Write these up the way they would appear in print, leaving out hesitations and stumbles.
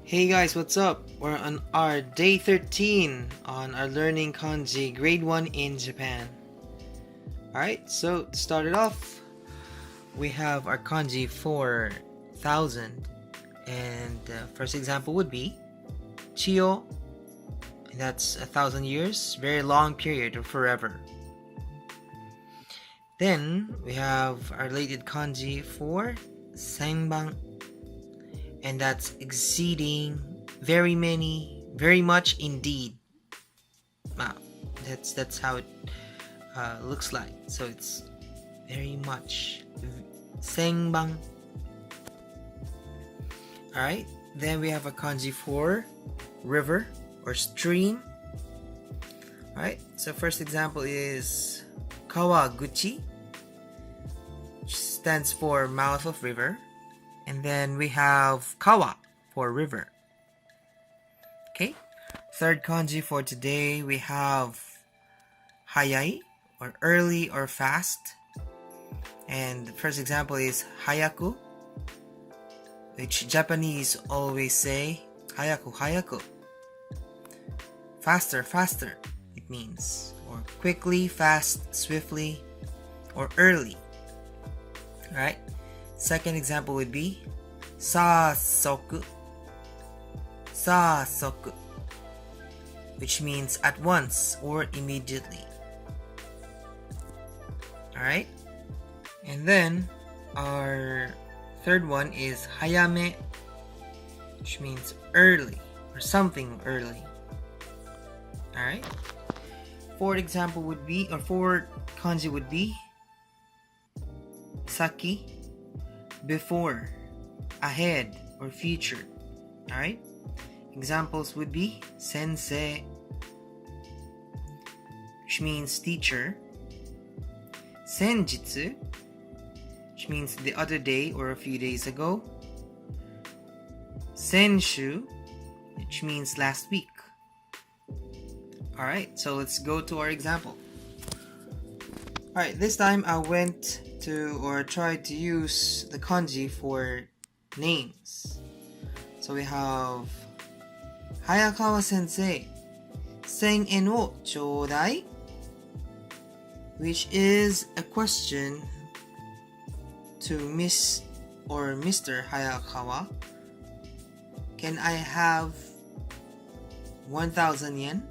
Hey guys, what's up? We're on our day 13 on our learning kanji grade 1 in Japan. Alright, so to start it off, we have our kanji for 1,000. And first example would be Chiyo, and that's 1,000 years, very long period or forever. Then we have our related kanji for senban, and that's exceeding, very many, very much indeed. Wow, that's how it looks like. So it's very much senban. Alright, then we have a kanji for river or stream. Alright, so first example is kawaguchi, which stands for mouth of river. And then we have kawa for river. Okay, third kanji for today, we have hayai or early or fast. And the first example is hayaku, which Japanese always say hayaku hayaku. Faster, faster, it means, or quickly, fast, swiftly, or early. Alright, second example would be sasoku, sasoku, which means at once or immediately. Alright, and then our third one is hayame, which means early or something early. Alright, fourth example would be, or fourth kanji would be saki, before, ahead, or future. Alright, examples would be sensei, which means teacher, senjitsu, which means the other day or a few days ago, senshu, which means last week. Alright, so let's go to our example. Alright, this time I went to or tried to use the kanji for names. So we have Hayakawa sensei, 1000 yen wo chodai, which is a question to Miss or Mr. Hayakawa. Can I have 1,000 yen?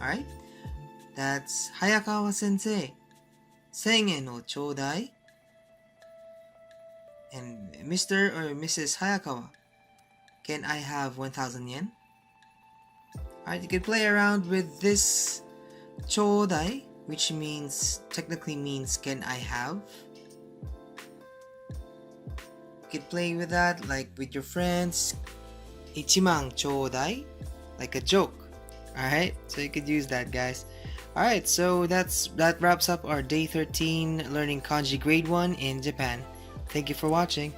Alright, that's Hayakawa sensei, 1000 yen wo chodai. And Mr. or Mrs. Hayakawa, can I have 1,000 yen? Alright, you can play around with this chodai, which technically means can I have. You can play with that like with your friends, 1,000 chodai, like a joke. Alright, so you could use that, guys. Alright, so that wraps up our day 13 learning kanji grade 1 in Japan. Thank you for watching.